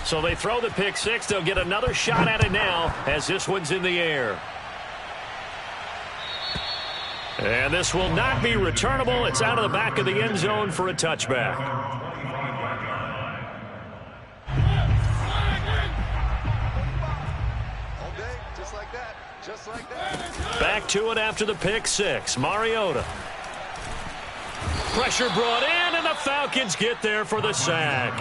So they throw the pick six. They'll get another shot at it now as this one's in the air. And this will not be returnable. It's out of the back of the end zone for a touchback. Back to it after the pick six. Mariota. Pressure brought in, and the Falcons get there for the sack.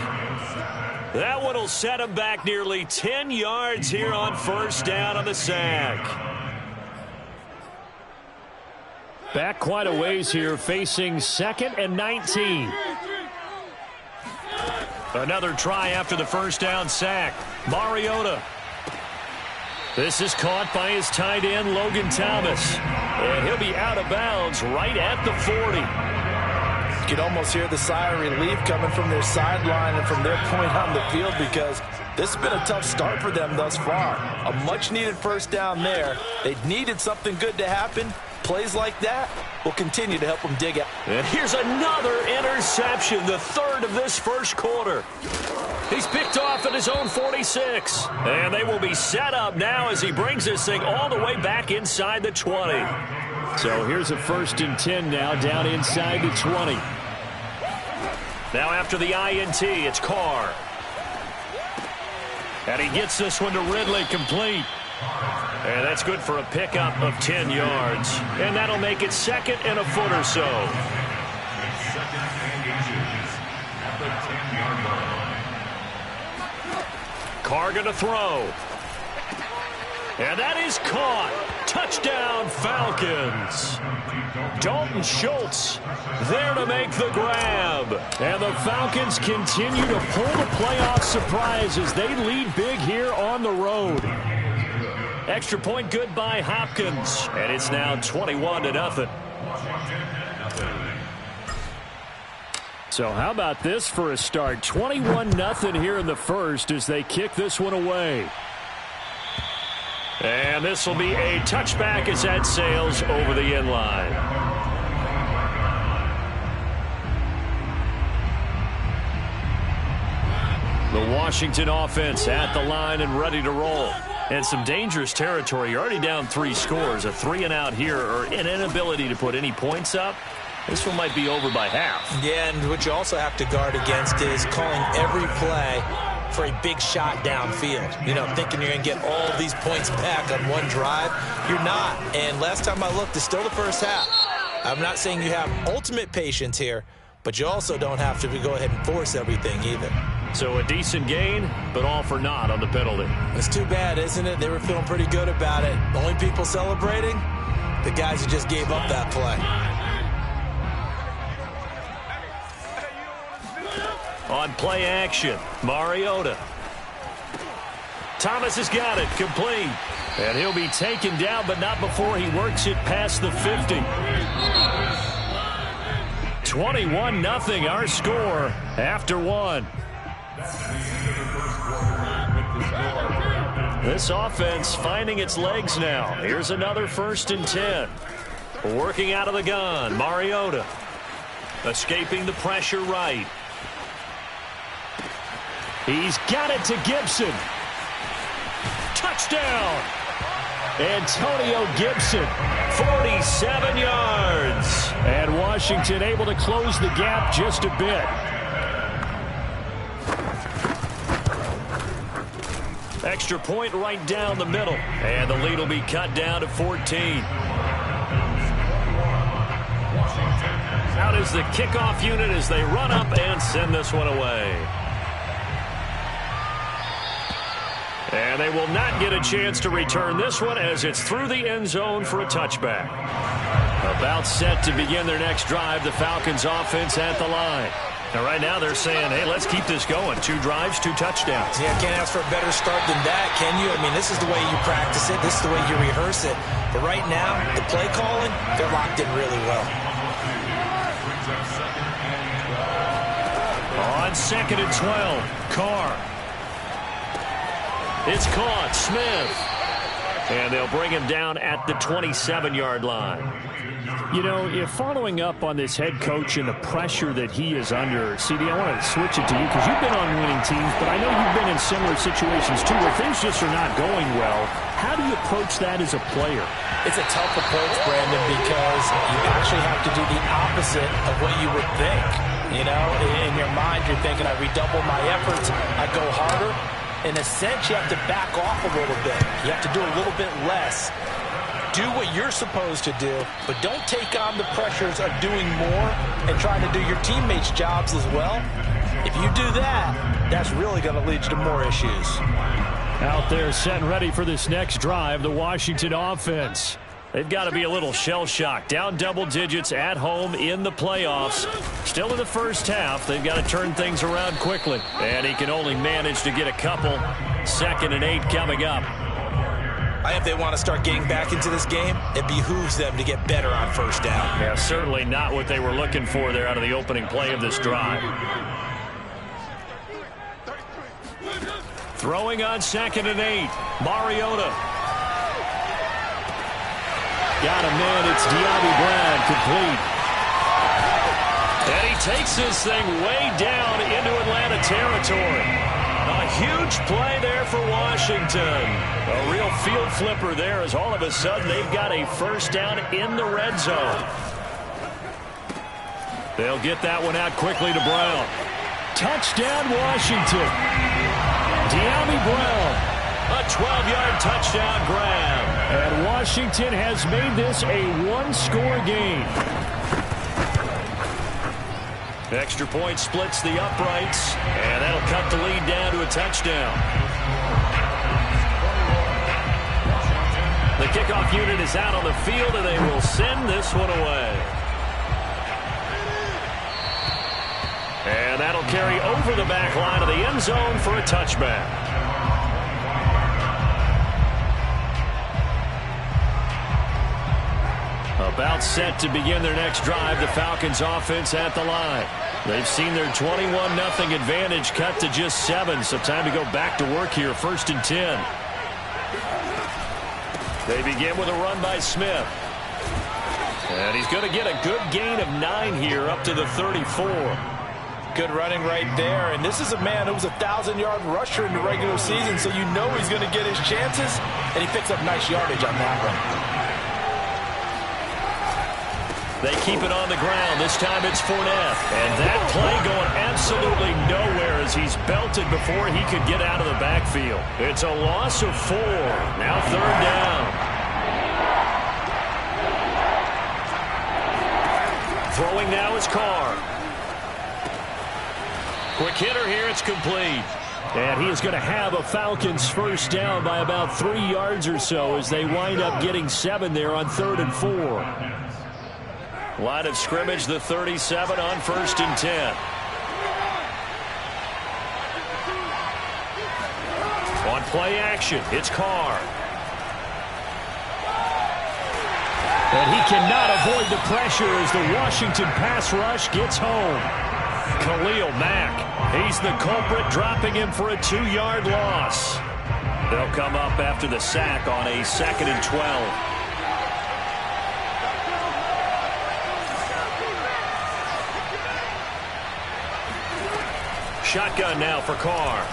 That one will set them back nearly 10 yards here on first down on the sack. Back quite a ways here, facing 2nd and 19. Another try after the first down sack. Mariota. This is caught by his tight end, Logan Thomas. And he'll be out of bounds right at the 40. You can almost hear the sigh of relief coming from their sideline and from their point on the field, because this has been a tough start for them thus far. A much-needed first down there. They needed something good to happen. Plays like that will continue to help them dig out. And here's another interception, the third of this first quarter. He's picked off at his own 46. And they will be set up now as he brings this thing all the way back inside the 20. So here's a 1st and 10 now, down inside the 20. Now after the INT, it's Carr. And he gets this one to Ridley, complete. And that's good for a pickup of 10 yards. And that'll make it 2nd and a foot or so. Carr going to throw. And that is caught. Touchdown, Falcons. Dalton Schultz there to make the grab. And the Falcons continue to pull the playoff surprise as they lead big here on the road. Extra point good by Hopkins. And it's now 21-0. So how about this for a start? 21-0 here in the first as they kick this one away. And this will be a touchback as that sails over the end line. The Washington offense at the line and ready to roll. And some dangerous territory. You're already down 3 scores. A 3-and-out here, or an inability to put any points up. This one might be over by half. Yeah, and what you also have to guard against is calling every play for a big shot downfield. You know, thinking you're going to get all of these points back on one drive. You're not. And last time I looked, it's still the first half. I'm not saying you have ultimate patience here, but you also don't have to go ahead and force everything either. So a decent gain, but all for naught on the penalty. It's too bad, isn't it? They were feeling pretty good about it. The only people celebrating, the guys who just gave up that play. On play action, Mariota. Thomas has got it, complete. And he'll be taken down, but not before he works it past the 50. 21-0 our score after one. This offense finding its legs now. Here's another 1st and 10. Working out of the gun, Mariota. Escaping the pressure right. He's got it to Gibson. Touchdown! Antonio Gibson, 47 yards. And Washington able to close the gap just a bit. Extra point right down the middle. And the lead will be cut down to 14. Out is the kickoff unit as they run up and send this one away. And they will not get a chance to return this one as it's through the end zone for a touchback. About set to begin their next drive, the Falcons offense at the line. Now right now they're saying, hey, let's keep this going. 2 drives, 2 touchdowns. Yeah, can't ask for a better start than that, can you? I mean, this is the way you practice it. This is the way you rehearse it. But right now, the play calling, they're locked in really well. On 2nd and 12, Carr. It's caught. Smith. And they'll bring him down at the 27-yard line. You know, if following up on this head coach and the pressure that he is under, CD, I want to switch it to you because you've been on winning teams, but I know you've been in similar situations too where things just are not going well. How do you approach that as a player? It's a tough approach, Brandon, because you actually have to do the opposite of what you would think. You know, in your mind, you're thinking, I redouble my efforts, I go harder. In a sense, you have to back off a little bit. You have to do a little bit less. Do what you're supposed to do, but don't take on the pressures of doing more and trying to do your teammates' jobs as well. If you do that, that's really going to lead you to more issues. Out there set and ready for this next drive, the Washington offense. They've got to be a little shell-shocked. Down double digits at home in the playoffs. Still in the first half. They've got to turn things around quickly. And he can only manage to get a couple. 2nd and 8 coming up. If they want to start getting back into this game, it behooves them to get better on first down. Yeah, certainly not what they were looking for there out of the opening play of this drive. Throwing on 2nd and 8. Mariota. Got a man. It's De'Ami Brown, complete. And he takes this thing way down into Atlanta territory. A huge play there for Washington. A real field flipper there as all of a sudden they've got a first down in the red zone. They'll get that one out quickly to Brown. Touchdown, Washington. De'Ami Brown. A 12-yard touchdown grab. And Washington has made this a one-score game. Extra point splits the uprights, and that'll cut the lead down to a touchdown. The kickoff unit is out on the field, and they will send this one away. And that'll carry over the back line of the end zone for a touchback. About set to begin their next drive, the Falcons offense at the line. They've seen their 21-0 advantage cut to just 7, so time to go back to work here, 1st and 10. They begin with a run by Smith. And he's going to get a good gain of 9 here up to the 34. Good running right there, and this is a man who was a 1,000-yard rusher in the regular season, so you know he's going to get his chances, and he picks up nice yardage on that one. They keep it on the ground. This time it's Fournette. And that play going absolutely nowhere as he's belted before he could get out of the backfield. It's a loss of 4. Now 3rd down. Throwing now is Carr. Quick hitter here. It's complete. And he is going to have a Falcons first down by about 3 yards or so as they wind up getting 7 there on 3rd and 4. Line of scrimmage, the 37 on 1st and 10. On play action, it's Carr. And he cannot avoid the pressure as the Washington pass rush gets home. Khalil Mack, he's the culprit, dropping him for a 2-yard loss. They'll come up after the sack on a 2nd and 12. Shotgun now for Carr.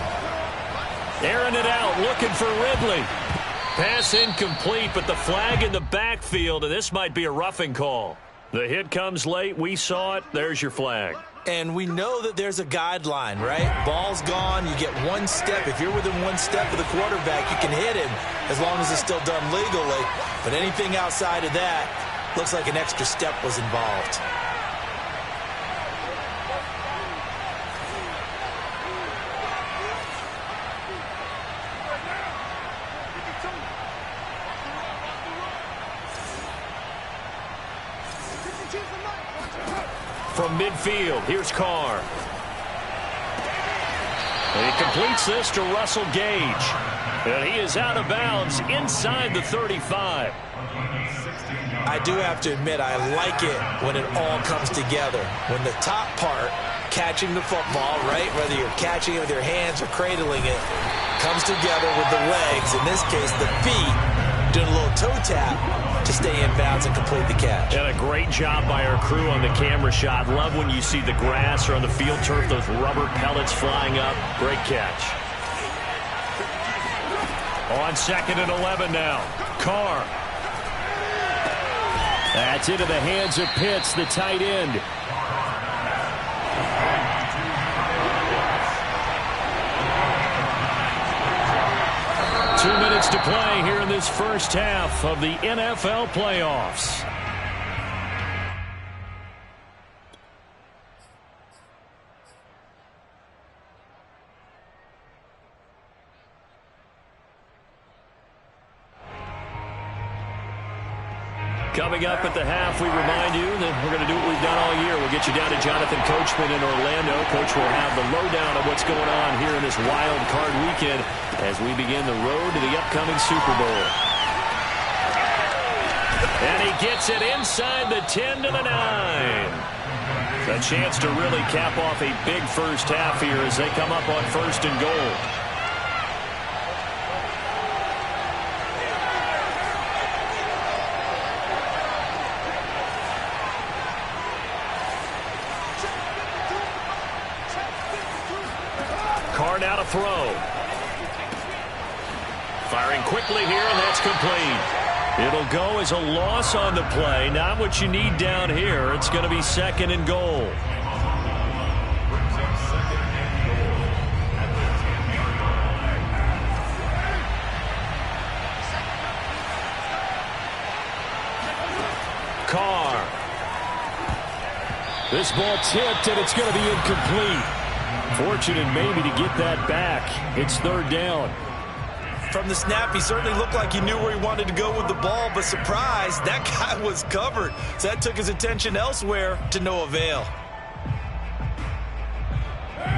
Airing it out, looking for Ridley. Pass incomplete, but the flag in the backfield, and this might be a roughing call. The hit comes late. We saw it. There's your flag. And we know that there's a guideline, right? Ball's gone. You get 1 step. If you're within 1 step of the quarterback, you can hit him as long as it's still done legally. But anything outside of that looks like an extra step was involved. From midfield, here's Carr. And he completes this to Russell Gage. And he is out of bounds inside the 35. I do have to admit, I like it when it all comes together. When the top part, catching the football, right, whether you're catching it with your hands or cradling it, comes together with the legs, in this case the feet, doing a little toe tap to stay in bounds and complete the catch. And a great job by our crew on the camera shot. Love when you see the grass or on the field turf, those rubber pellets flying up. Great catch. On 2nd and 11 now. Carr. That's into the hands of Pitts, the tight end. Two minutes to play here in this first half of the NFL playoffs. Coming up at the half, we remind you that we're going to do what we've done all year. We'll get you down to Jonathan Coachman in Orlando. Coach will have the lowdown of what's going on here in this wild card weekend as we begin the road to the upcoming Super Bowl. And he gets it inside the 10 to the 9. A chance to really cap off a big first half here as they come up on 1st and goal. Now to throw. Firing quickly here, and that's complete. It'll go as a loss on the play. Not what you need down here. It's going to be 2nd and goal. Carr. This ball tipped, and it's going to be incomplete. Fortunate maybe to get that back. It's 3rd down. From the snap, he certainly looked like he knew where he wanted to go with the ball, but surprise, that guy was covered. So that took his attention elsewhere to no avail.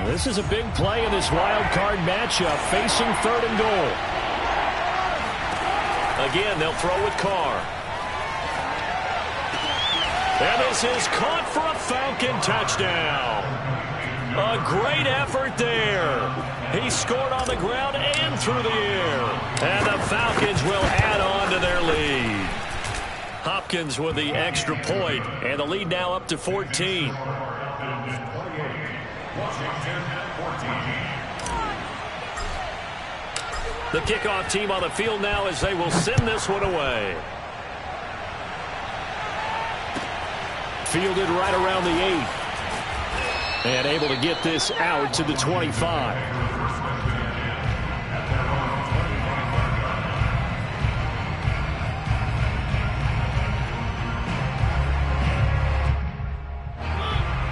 This is a big play in this wild card matchup, facing 3rd and goal. Again, they'll throw with Carr. And this is caught for a Falcon touchdown. A great effort there. He scored on the ground and through the air. And the Falcons will add on to their lead. Hopkins with the extra point, and the lead now up to 14. The kickoff team on the field now as they will send this one away. Fielded right around the 8. And able to get this out to the 25.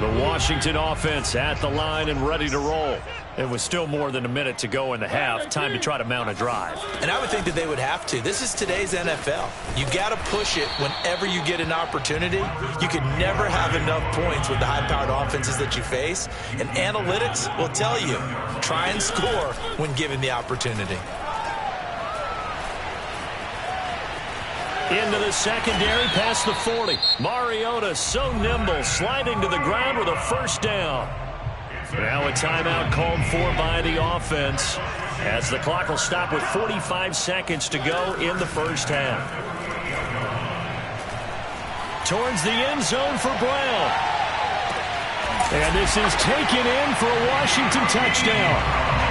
The Washington offense at the line and ready to roll. It was still more than a minute to go in the half. Time to try to mount a drive. And I would think that they would have to. This is today's NFL. You got to push it whenever you get an opportunity. You can never have enough points with the high-powered offenses that you face. And analytics will tell you, try and score when given the opportunity. Into the secondary, past the 40. Mariota so nimble, sliding to the ground with a 1st down. Now a timeout called for by the offense as the clock will stop with 45 seconds to go in the first half. Towards the end zone for Brown. And this is taken in for a Washington touchdown.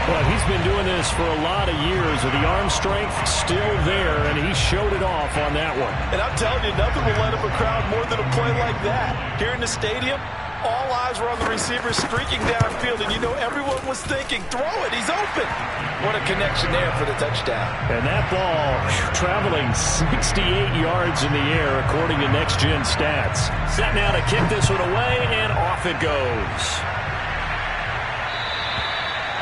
But he's been doing this for a lot of years with the arm strength still there, and he showed it off on that one. And I'm telling you, nothing will let up a crowd more than a play like that. Here in the stadium, all eyes were on the receiver streaking downfield, and you know everyone was thinking, throw it, he's open. What a connection there for the touchdown. And that ball traveling 68 yards in the air, according to Next Gen Stats. Set now to kick this one away, and off it goes.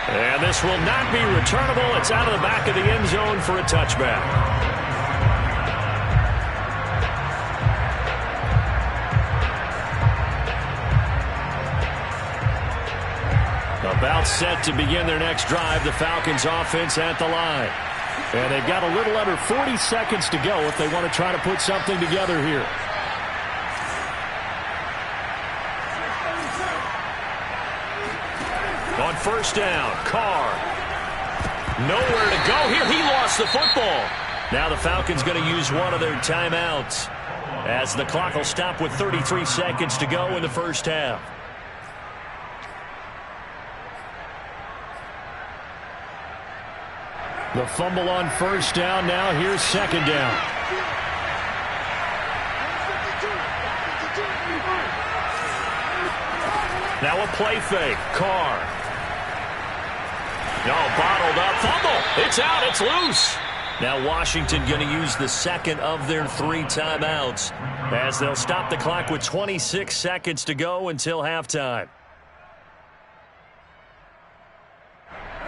And this will not be returnable. It's out of the back of the end zone for a touchback. About set to begin their next drive, the Falcons offense at the line. And they've got a little under 40 seconds to go if they want to try to put something together here. On 1st down, Carr. Nowhere to go here. He lost the football. Now the Falcons going to use one of their timeouts as the clock will stop with 33 seconds to go in the first half. The fumble on first down. Now here's second down. Now a play fake. Carr. No, bottled up. Fumble. It's out. It's loose. Now Washington going to use the second of their 3 timeouts as they'll stop the clock with 26 seconds to go until halftime.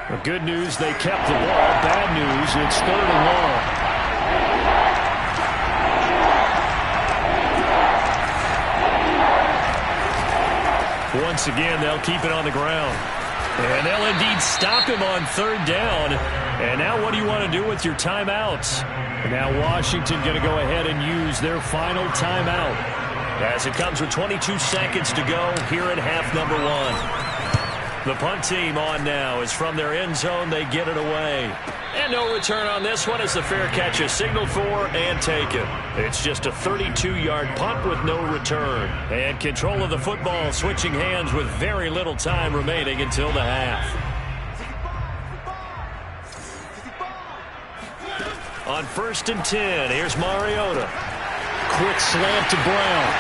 The good news, they kept the ball. Bad news, it's 3rd and long. Once again, they'll keep it on the ground. And they'll indeed stop him on 3rd down. And now what do you want to do with your timeouts? And now Washington going to go ahead and use their final timeout as it comes with 22 seconds to go here at half number 1. The punt team on now is from their end zone. They get it away. And no return on this one as the fair catch is signaled for and taken. It's just a 32-yard punt with no return. And control of the football switching hands with very little time remaining until the half. On 1st and 10, here's Mariota. Quick slant to Brown.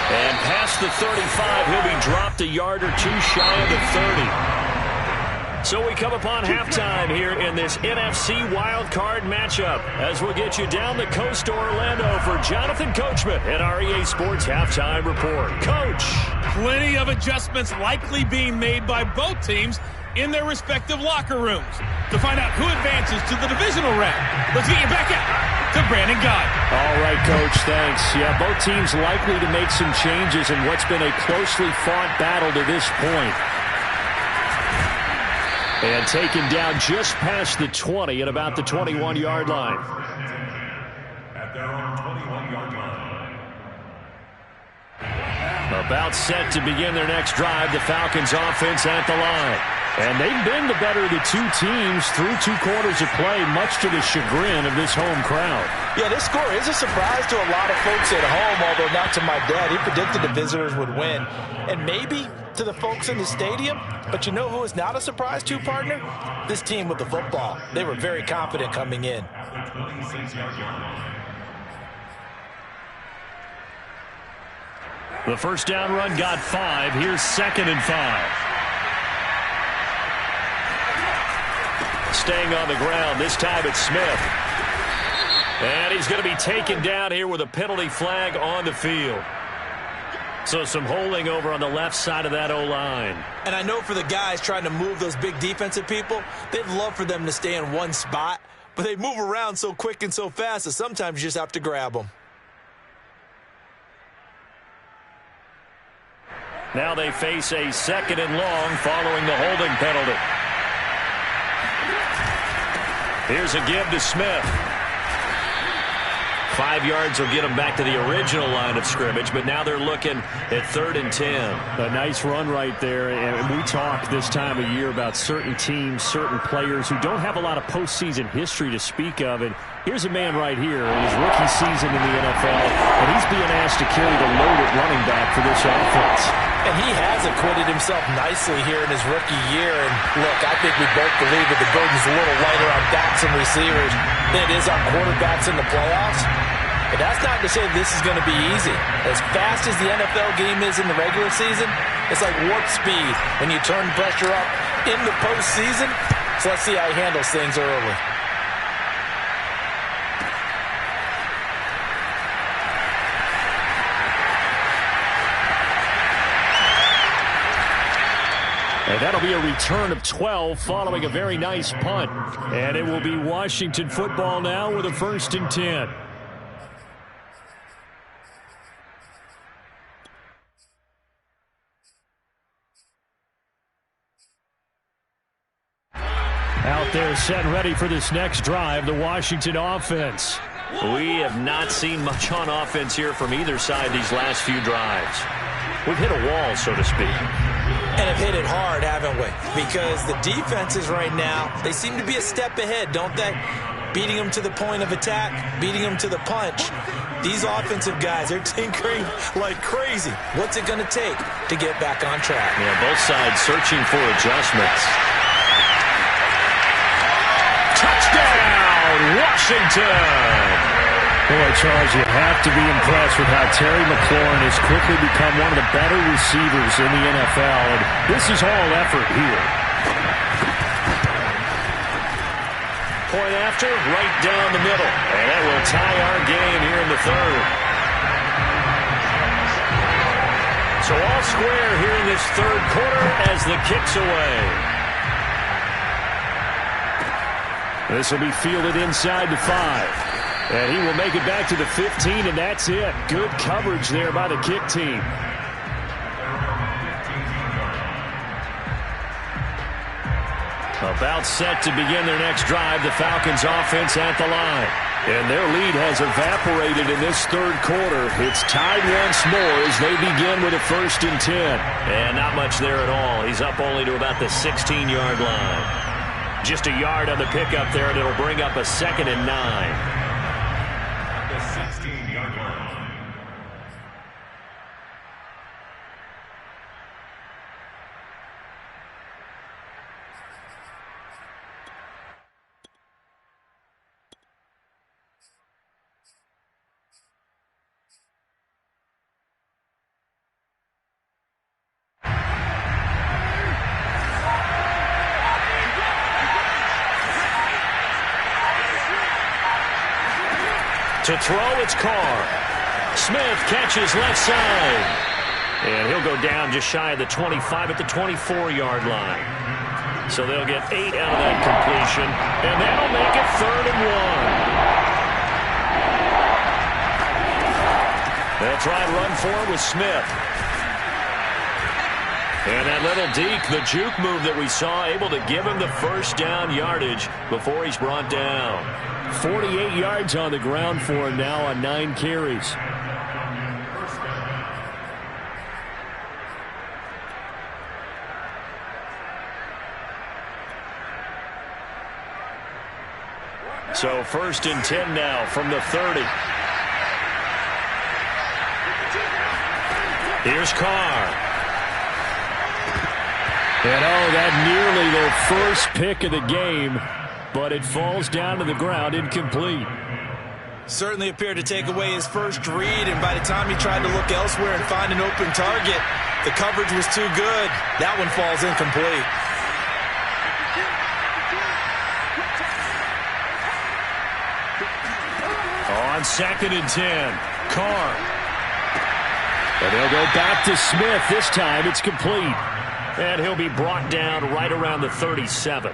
And past the 35, he'll be dropped a yard or 2 shy of the 30. So we come upon halftime here in this NFC wildcard matchup as we'll get you down the coast to Orlando for Jonathan Coachman at our EA Sports Halftime Report. Coach. Plenty of adjustments likely being made by both teams in their respective locker rooms. To find out who advances to the divisional round, let's get you back out to Brandon Gaudin. All right, Coach, thanks. Yeah, both teams likely to make some changes in what's been a closely fought battle to this point. And taken down just past the 20 at about the 21-yard line. At their own 21-yard line. About set to begin their next drive, the Falcons offense at the line. And they've been the better of the 2 teams through 2 quarters of play, much to the chagrin of this home crowd. Yeah, this score is a surprise to a lot of folks at home, although not to my dad. He predicted the visitors would win. And maybe to the folks in the stadium, but you know who is not a surprise to, partner? This team with the football. They were very confident coming in. The first down run got 5. Here's 2nd and 5. Staying on the ground. This time it's Smith. And he's going to be taken down here with a penalty flag on the field. So some holding over on the left side of that O-line. And I know for the guys trying to move those big defensive people, they'd love for them to stay in one spot, but they move around so quick and so fast that sometimes you just have to grab them. Now they face a 2nd and long following the holding penalty. Here's a give to Smith. 5 yards will get them back to the original line of scrimmage, but now they're looking at 3rd and 10. A nice run right there, and we talk this time of year about certain teams, certain players who don't have a lot of postseason history to speak of, and here's a man right here in his rookie season in the NFL, and he's being asked to carry the load at running back for this offense. And he has acquitted himself nicely here in his rookie year, and look, I think we both believe that the burden's a little lighter on backs and receivers than it is on quarterbacks in the playoffs. But that's not to say this is going to be easy. As fast as the NFL game is in the regular season, it's like warp speed when you turn pressure up in the postseason. So let's see how he handles things early. And that'll be a return of 12 following a very nice punt. And it will be Washington football now with a 1st and 10. Out there set and ready for this next drive, the Washington offense. We have not seen much on offense here from either side these last few drives. We've hit a wall, so to speak. And have hit it hard, haven't we? Because the defenses right now, they seem to be a step ahead, don't they? beating them to the point of attack, beating them to the punch. These offensive guys, they're tinkering like crazy. What's it going to take to get back on track? Yeah, both sides searching for adjustments. Touchdown, Washington! Boy, Charles, you have to be impressed with how Terry McLaurin has quickly become one of the better receivers in the NFL. And this is all effort here. Point after, right down the middle. And that will tie our game here in the third. So all square here in this third quarter as the kick's away. This will be fielded inside the 5. And he will make it back to the 15, and that's it. Good coverage there by the kick team. About set to begin their next drive, the Falcons offense at the line. And their lead has evaporated in this third quarter. It's tied once more as they begin with a 1st and 10. And not much there at all. He's up only to about the 16-yard line. Just a yard on the pickup there, and it'll bring up a 2nd and 9. The 16-yard line. To throw, it's Carr. Smith catches left side. And he'll go down just shy of the 25 at the 24-yard line. So they'll get 8 out of that completion. And that'll make it 3rd and 1. They'll try and run forward with Smith. And that little deke, the juke move that we saw, able to give him the first down yardage before he's brought down. 48 yards on the ground for him now on 9 carries. So 1st and 10 now from the 30. Here's Carr. And that nearly their first pick of the game, but it falls down to the ground incomplete. Certainly appeared to take away his first read, and by the time he tried to look elsewhere and find an open target, the coverage was too good. That one falls incomplete. On 2nd and 10, Carr. And they'll go back to Smith. This time it's complete. And he'll be brought down right around the 37.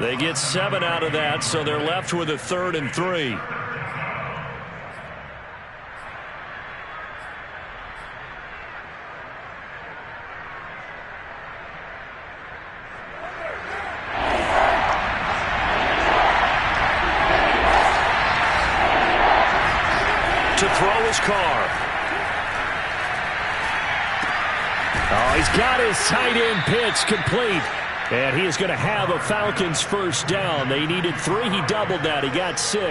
They get 7 out of that, so they're left with a 3rd and 3. To throw his Carr. Oh, he's got his tight end pitch complete. And he is going to have a Falcons first down. They needed 3. He doubled that. He got 6.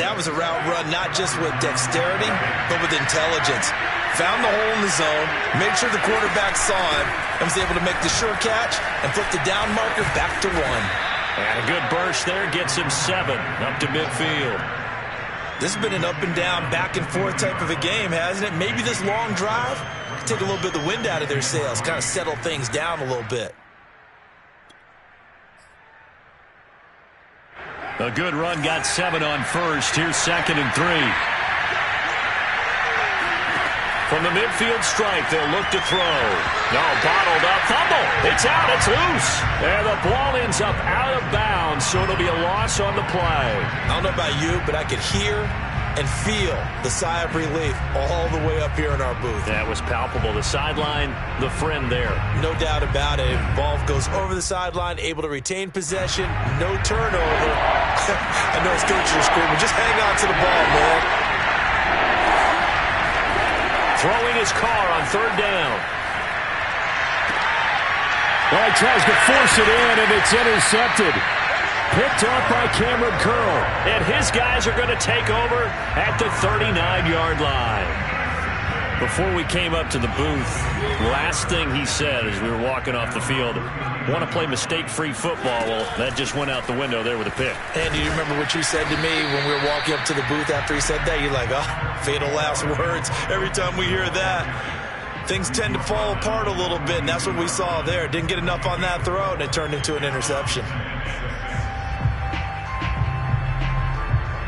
That was a route run not just with dexterity, but with intelligence. Found the hole in the zone, made sure the quarterback saw him, and was able to make the sure catch and flip the down marker back to 1. And a good burst there gets him 7 up to midfield. This has been an up and down, back and forth type of a game, hasn't it? Maybe this long drive could take a little bit of the wind out of their sails, kind of settle things down a little bit. A good run got 7 on first. Here's 2nd and 3. From the midfield stripe, they'll look to throw. No, bottled up. Fumble. It's out. It's loose. And the ball ends up out of bounds, so it'll be a loss on the play. I don't know about you, but I could hear and feel the sigh of relief all the way up here in our booth. That was palpable. The sideline, the friend there. No doubt about it. Ball goes over the sideline, able to retain possession, no turnover. I know his coaches are screaming, just hang on to the ball, man. Throwing his Carr on 3rd down. Well, he tries to force it in, and it's intercepted. picked off by Cameron Curl. And his guys are going to take over at the 39-yard line. Before we came up to the booth, last thing he said as we were walking off the field, want to play mistake-free football. Well, that just went out the window there with a pick. Andy, you remember what you said to me when we were walking up to the booth after he said that? You're like, oh, fatal last words. Every time we hear that, things tend to fall apart a little bit, and that's what we saw there. Didn't get enough on that throw, and it turned into an interception.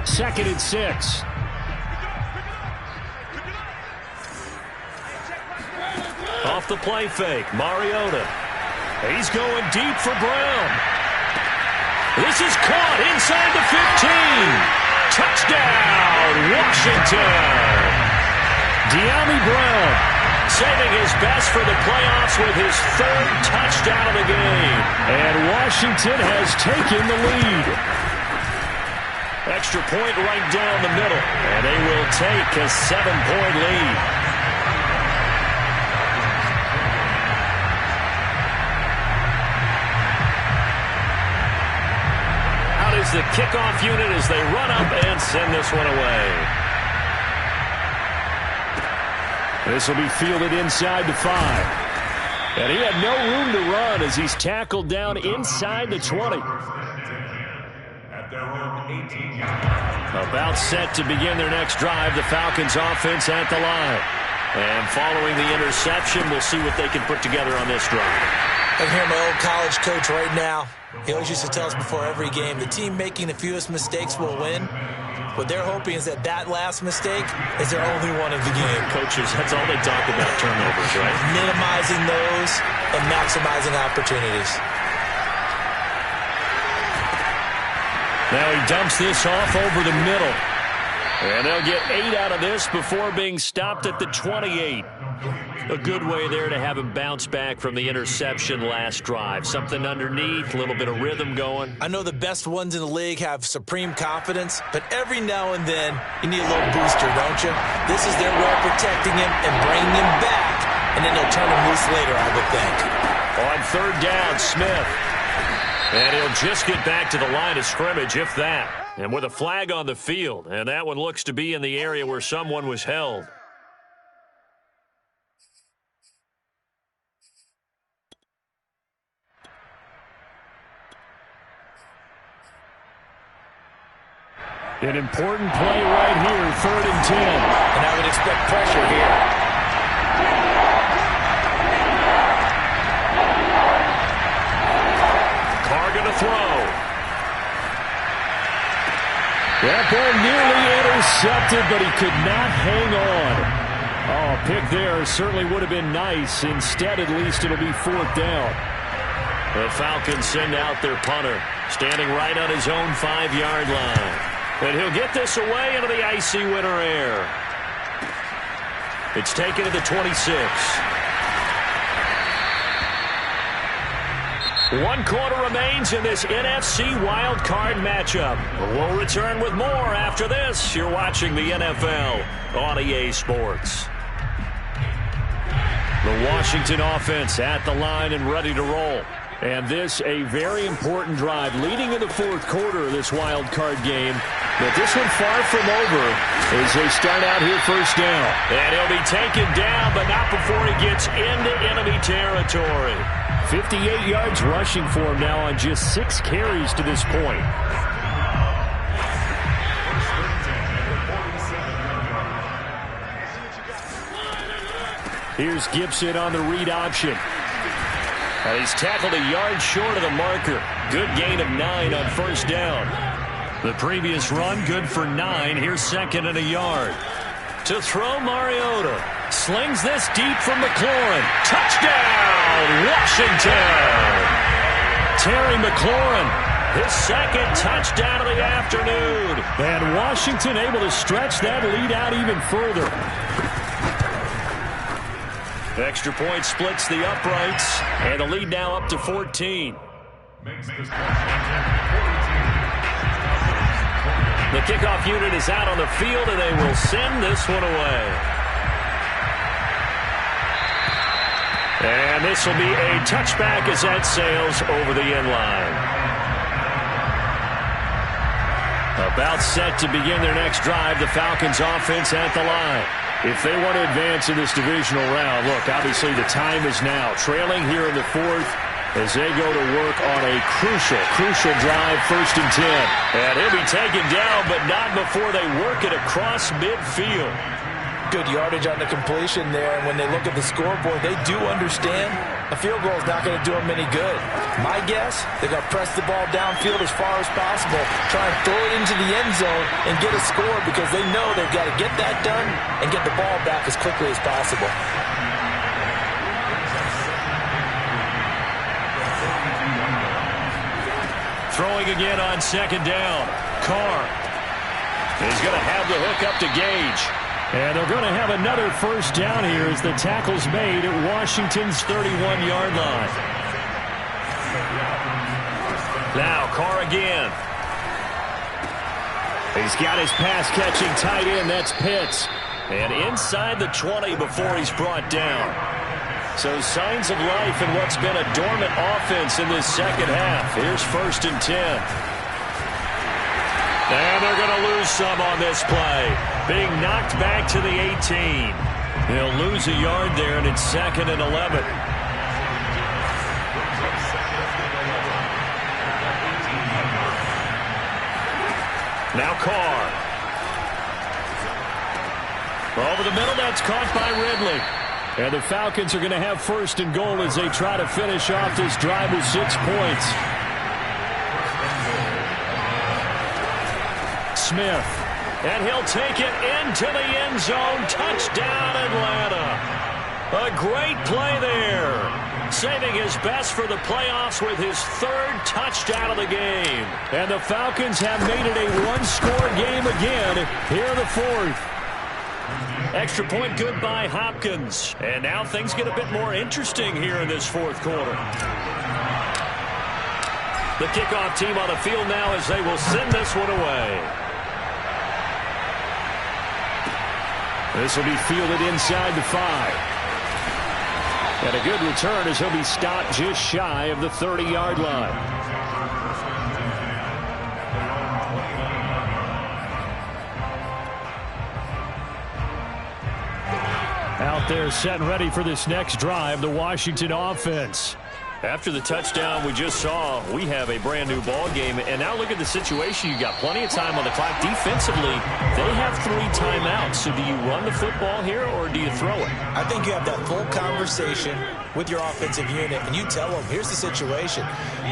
2nd and 6. Off the play fake, Mariota. He's going deep for Brown. This is caught inside the 15. Touchdown, Washington. De'Ami Brown saving his best for the playoffs with his 3rd touchdown of the game. And Washington has taken the lead. Extra point right down the middle. And they will take a 7-point lead. Out is the kickoff unit as they run up and send this one away. This will be fielded inside the 5. And he had no room to run as he's tackled down inside the 20. At their own 18-yard line. About set to begin their next drive, the Falcons offense at the line. And following the interception, we'll see what they can put together on this drive. I can hear my old college coach right now. He always used to tell us before every game, the team making the fewest mistakes will win. What they're hoping is that that last mistake is their only one of the game. Coaches, that's all they talk about, turnovers, right? Minimizing those and maximizing opportunities. Now he dumps this off over the middle. And they'll get 8 out of this before being stopped at the 28. A good way there to have him bounce back from the interception last drive. Something underneath, a little bit of rhythm going. I know the best ones in the league have supreme confidence, but every now and then you need a little booster, don't you? This is their way of protecting him and bringing him back, and then they'll turn him loose later, I would think. On 3rd down, Smith. And he'll just get back to the line of scrimmage, if that. And with a flag on the field, and that one looks to be in the area where someone was held. An important play right here, 3rd and 10. And I would expect pressure here. Carr going to throw. That ball nearly intercepted, but he could not hang on. Oh, a pick there certainly would have been nice. Instead, at least, it'll be 4th down. The Falcons send out their punter, standing right on his own 5-yard line. And he'll get this away into the icy winter air. It's taken to the 26. 1 quarter remains in this NFC Wild Card matchup. We'll return with more after this. You're watching the NFL on EA Sports. The Washington offense at the line and ready to roll. And this a very important drive leading in the 4th quarter of this wild card game. But this one far from over as they start out here 1st down. And he'll be taken down, but not before he gets into enemy territory. 58 yards rushing for him now on just 6 carries to this point. Here's Gibson on the read option. And he's tackled a yard short of the marker. Good gain of 9 on 1st down. The previous run, good for 9. Here's 2nd and a yard. To throw, Mariota. Slings this deep from McLaurin. Touchdown, Washington! Terry McLaurin, his 2nd touchdown of the afternoon. And Washington able to stretch that lead out even further. Extra point splits the uprights, and the lead now up to 14. The kickoff unit is out on the field, and they will send this one away. And this will be a touchback as that sails over the end line. About set to begin their next drive, the Falcons offense at the line. If they want to advance in this divisional round, look, obviously the time is now. Trailing here in the fourth as they go to work on a crucial drive, 1st and 10. And he'll be taken down, but not before they work it across midfield. Good yardage on the completion there, and when they look at the scoreboard, they do understand a field goal is not going to do them any good. My guess, they're going to press the ball downfield as far as possible, try and throw it into the end zone and get a score because they know they've got to get that done and get the ball back as quickly as possible. Throwing again on 2nd down. Carr is going to have the hook up to Gage. And they're going to have another 1st down here as the tackle's made at Washington's 31-yard line. Now Carr again. He's got his pass-catching tight end. That's Pitts. And inside the 20 before he's brought down. So signs of life in what's been a dormant offense in this second half. Here's 1st and 10. And they're going to lose some on this play. Being knocked back to the 18. They'll lose a yard there, and it's 2nd and 11. Now Carr. Over the middle, that's caught by Ridley. And the Falcons are going to have 1st and goal as they try to finish off this drive with 6 points. Smith, and he'll take it into the end zone. Touchdown, Atlanta. A great play there. Saving his best for the playoffs with his 3rd touchdown of the game. And the Falcons have made it a one-score game again here in the 4th. Extra point good by Hopkins. And now things get a bit more interesting here in this 4th quarter. The kickoff team on the field now as they will send this one away. This will be fielded inside the 5. And a good return as he'll be stopped just shy of the 30-yard line. Out there set and ready for this next drive, the Washington offense. After the touchdown we just saw, we have a brand new ball game. And now look at the situation. You got plenty of time on the clock. Defensively, they have 3 timeouts. So do you run the football here or do you throw it? I think you have that full conversation with your offensive unit, and you tell them, here's the situation.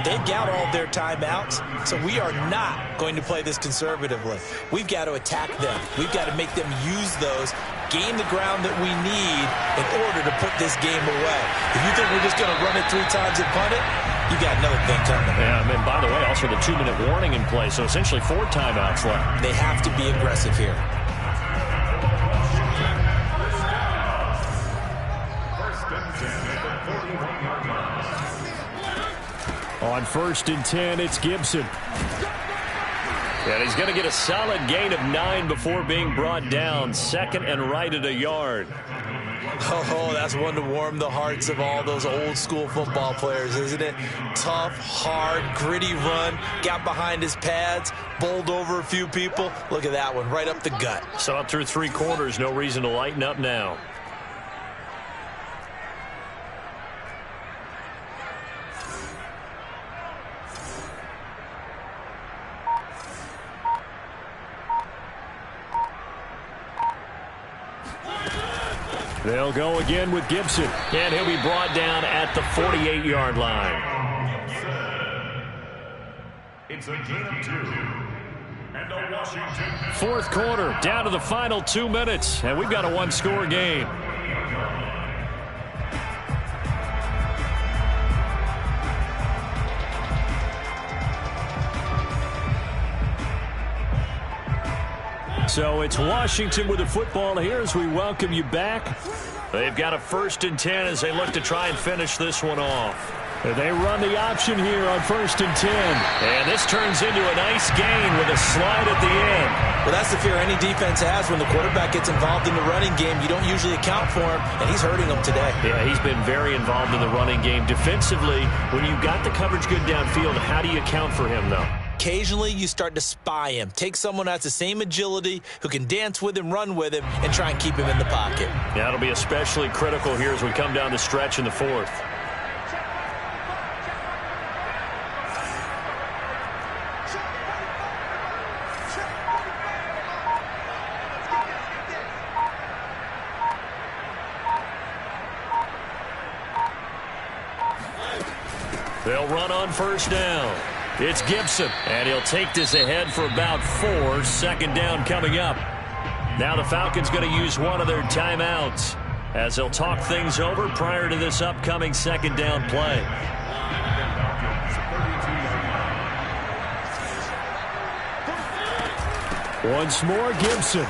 They've got all their timeouts, so we are not going to play this conservatively. We've got to attack them. We've got to make them use those, gain the ground that we need in order to put this game away. If you think we're just going to run it 3 times and punt it, you got another thing coming. Yeah, and by the way, also the 2-minute warning in play, so essentially 4 timeouts left. They have to be aggressive here. On 1st and 10, it's Gibson. And he's going to get a solid gain of 9 before being brought down. 2nd and right at a yard. Oh, that's one to warm the hearts of all those old school football players, isn't it? Tough, hard, gritty run. Got behind his pads, bowled over a few people. Look at that one, right up the gut. Saw it through 3 quarters. No reason to lighten up now. They'll go again with Gibson. And he'll be brought down at the 48-yard line. It's a gain of 2. And a Washington. 4th quarter, down to the final 2 minutes. And we've got a one-score game. So it's Washington with the football here as we welcome you back. They've got a 1st and 10 as they look to try and finish this one off. They run the option here on 1st and 10. And this turns into a nice gain with a slide at the end. Well, that's the fear any defense has. When the quarterback gets involved in the running game, you don't usually account for him, and he's hurting them today. Yeah, he's been very involved in the running game. Defensively, when you've got the coverage good downfield, how do you account for him, though? occasionally you start to spy him. Take someone who has the same agility, who can dance with him, run with him, and try and keep him in the pocket. Yeah, it'll be especially critical here as we come down the stretch in the fourth. They'll run on first down. It's Gibson, and he'll take this ahead for about 4. Second down coming up. Now the Falcons going to use one of their timeouts as they'll talk things over prior to this upcoming second down play. Once more, Gibson.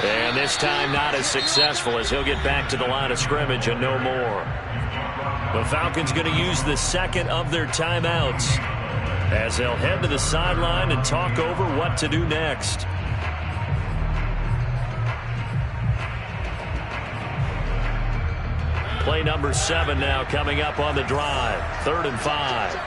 And this time not as successful as he'll get back to the line of scrimmage and no more. The Falcons going to use the second of their timeouts as they'll head to the sideline and talk over what to do next. Play number 7 now coming up on the drive. 3rd and 5.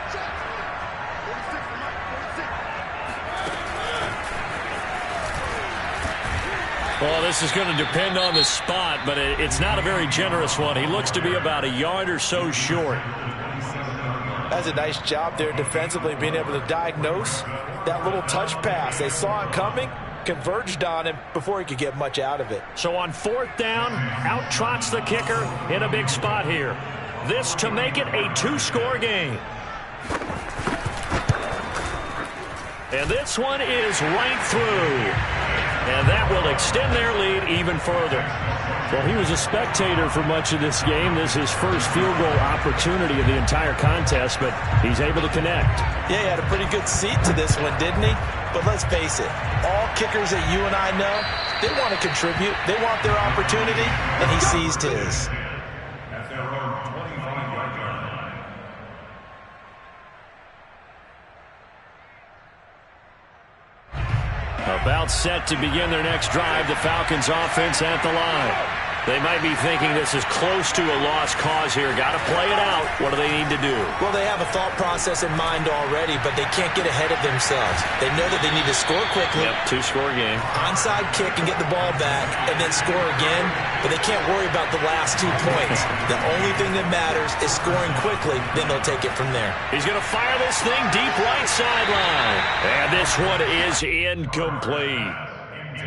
Well, this is going to depend on the spot, but it's not a very generous one. He looks to be about a yard or so short. That's a nice job there defensively, being able to diagnose that little touch pass. They saw it coming, converged on him before he could get much out of it. So on 4th down, out trots the kicker in a big spot here. This to make it a 2-score game. And this one is right through. And that will extend their lead even further. Well, he was a spectator for much of this game. This is his first field goal opportunity of the entire contest, but he's able to connect. Yeah, he had a pretty good seat to this one, didn't he? But let's face it, all kickers that you and I know, they want to contribute. They want their opportunity, and he seized his. About set to begin their next drive, the Falcons offense at the line. They might be thinking this is close to a lost cause here. Got to play it out. What do they need to do? Well, they have a thought process in mind already, but they can't get ahead of themselves. They know that they need to score quickly. Yep, 2-score game. Onside kick and get the ball back and then score again, but they can't worry about the last 2 points. The only thing that matters is scoring quickly, then they'll take it from there. He's going to fire this thing deep right sideline. And this one is incomplete.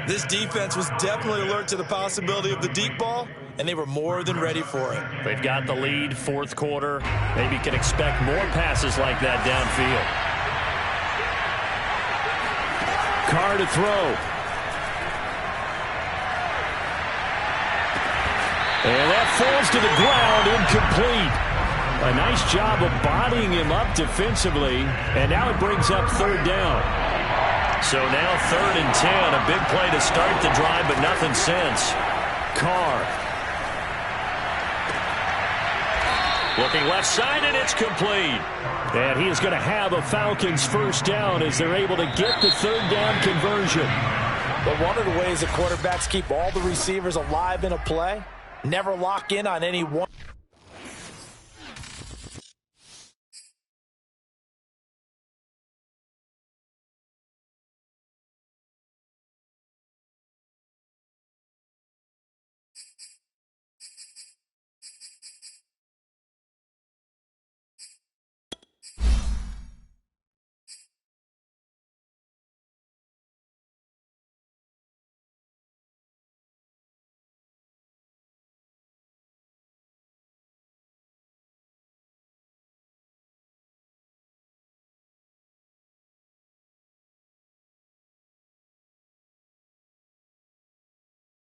This defense was definitely alert to the possibility of the deep ball, and they were more than ready for it. They've got the lead, 4th quarter. Maybe can expect more passes like that downfield. Carr to throw. And that falls to the ground, incomplete. A nice job of bodying him up defensively, and now it brings up 3rd down. So now 3rd and 10, a big play to start the drive, but nothing since. Carr. Looking left side, and it's complete. And he is going to have a Falcons first down as they're able to get the 3rd down conversion. But one of the ways that quarterbacks keep all the receivers alive in a play, never lock in on any one.